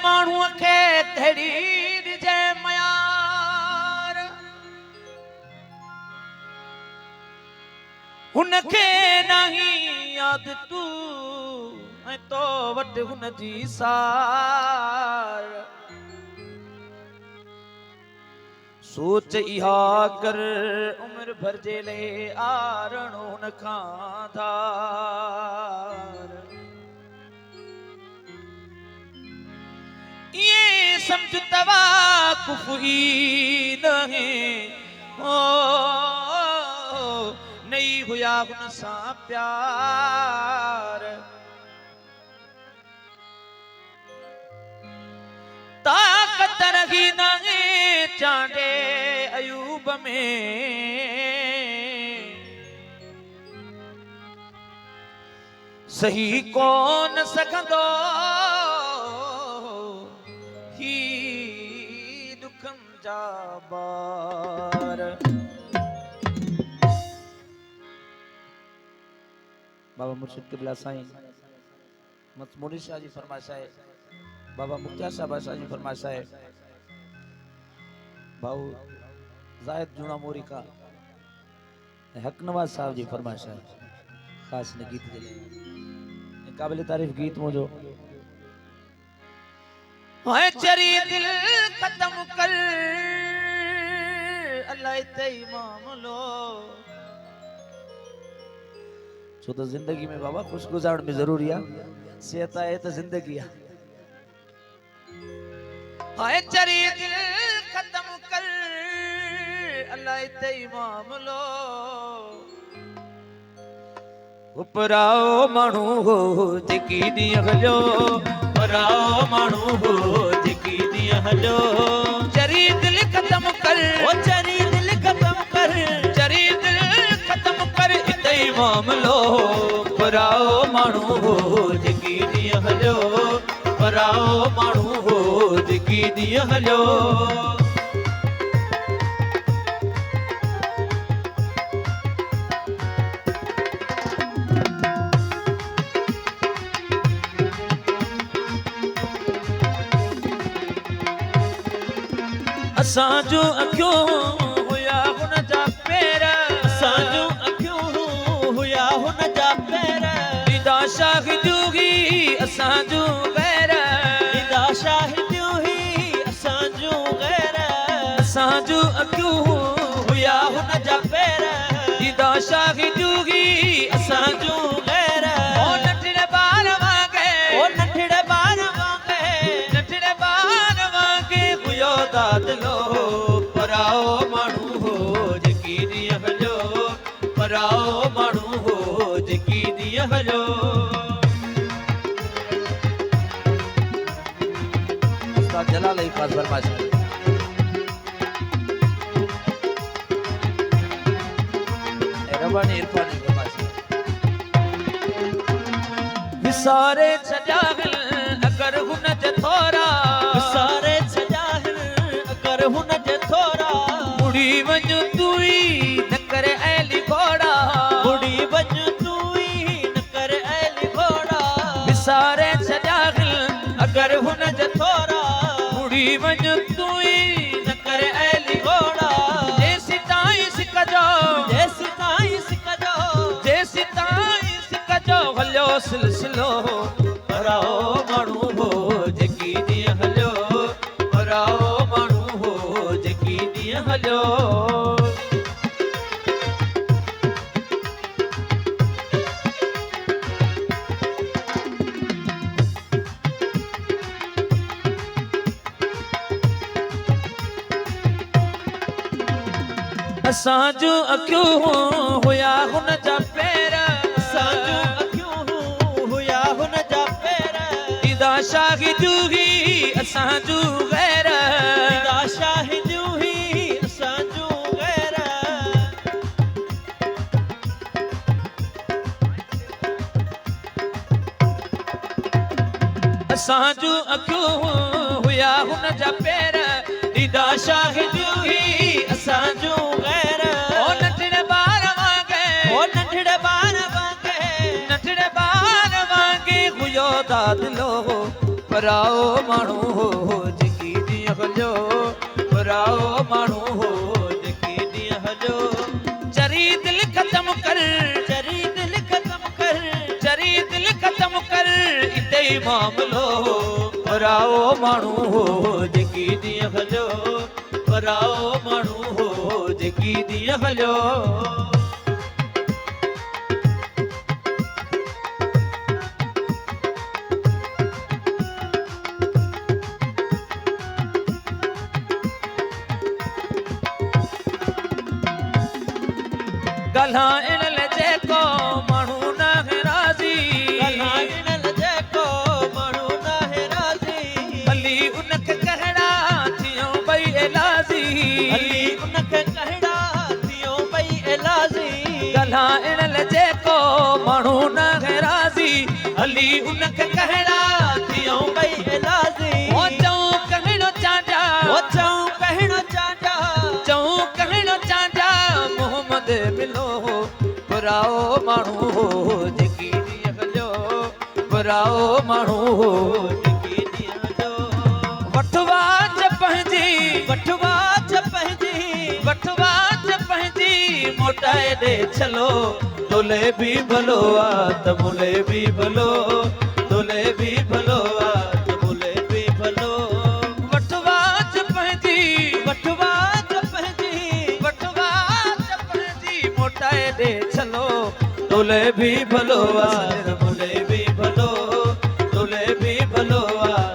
माण्हूअ खे तहिड़ी ॾिजे मयार हुनखे नहीं याद तू ऐं तो वटि हुनजी सार सोच इहा कर उम्र भर जे ले आरण हुन खां धार ये समझ तवाकुफ ही नहीं ओ नहीं हुआ हुन सां प्यार ताकत रही नहीं चांडे अयूब में सही कौन सकंदो ही दुखम जा बार बाबा मुर्शिद किबला साईं मजमूनी शाह जी फरमाइश है बाबा मुख्तार साहब शाह जी फरमाइश है भाऊ जायद जूना मोरी का हक नवाज साहब जी फरमाइश है खास ने गीत के लिए काबिल तारीफ गीत मुझो है चरी दिल खत्म कर अल्लाह तेई मामलो छो तो जिंदगी में बाबा खुश गुजारण में जरूरी है सेहत है तो जिंदगी है हाय चरी दिल खत्म कर अल्लाह तेई मामलो उपराओ मानू हो जिकी दी हलो उपराओ मानू हो जिकी दी हलो चरी दिल खत्म कर ओ चरी दिल खत्म कर चरी दिल खत्म कर इतई मामलो उपराओ मानू हो जिकी दी हलो उपराओ मानू हो जिकी दी हलो असांजो अखियों हुया हुन जा पेर असांजो अखियों हुया हुन जा पेर इदा शाहिदू ही असांजो गैर इदा शाहिदू ही असांजो गैर असांजो अखियों हुया हुन जा पेर इदा शाहिदू ही असांजो गैर ओ नठड़े बार वांगे ओ नठड़े बार वांगे नठड़े बार वांगे हुयो दादलो पराओ मानू हो जिकी दी हलो पराओ मानू हो जिकी दी हलो उस्ताद जलाल पास फरमाइश रबानी इरफानी फरमाइश विसारे छजाहिल अगर हुन जे थोरा विसारे छजाहिल अगर हुन जे थोरा मुड़ी वञ तू ई न करे ऐली घोड़ा मुड़ी वञ तू ई न करे ऐली घोड़ा विसारे छजाहिल अगर हुन जे थोरा मुड़ी वञ तू ई न करे ऐली घोड़ा जेसी ताईं सिकजो जेसी ताईं सिकजो जेसी ताईं सिकजो हलियो सिलसिलो पराओ मानू हो जिकी दी हलो पराओ मानू हो जिकी दी हलो असांजो अखियों हुया हुन जा पेर असांजो अखियों हुया हुन जा पेर इदा शाहिदू ही असांजो गैर इदा शाहिदू ही असांजो गैर असांजो अखियों हुया हुन जा पेर इदा शाहिदू ही असांजो गैर ओ नठड़े बार वांगे ओ नठड़े बार वांगे नठड़े बार वांगे हुयो दादलो पराओ माण्हू हो जेकी ॾींहं हलियो पराओ माण्हू हो जेकी ॾींहं हलियो चरी दिल ख़त्म कर चरी दिल ख़त्म कर चरी दिल ख़त्म कर इते ई मामलो पराओ माण्हू हो जेकी ॾींहं हलियो पराओ माण्हू हो जेकी ॾींहं हलियो ॻाल्हाइण लाइ जेको माण्हू न आहे राज़ी ॻाल्हाइण लाइ जेको माण्हू न आहे राज़ी हली उनखे कहिड़ा थियूं ॿई इलाज़ी हली उनखे कहिड़ा थियूं ॿई इलाज़ी ॻाल्हाइण लाइ जेको माण्हू न आहे राज़ी हली उनखे कहिड़ा थियूं ॿई इलाज़ी ओ चऊं कहिड़ो चांजा ओ चऊं कहिड़ो चांजा चऊं कहिड़ो चांजा मोहम्मद मिलो पराओ माण्हू हो जेकी ॾींहं हलियो पराओ माण्हू हो जेकी ॾींहं हलियो वठवाच पंहिंजी वठवाच पंहिंजी वठवाच पंहिंजी मोटाए ॾे छलो तोले बि भलो आहे त मुले बि भलो तोले बि भलो आहे त मुले बि भलो वठवाच पंहिंजी वठवाच पंहिंजी वठवाच पंहिंजी मोटाए ॾे छलो तोले बि भलो आहे मुले बि भलो तोले बि भलो आहे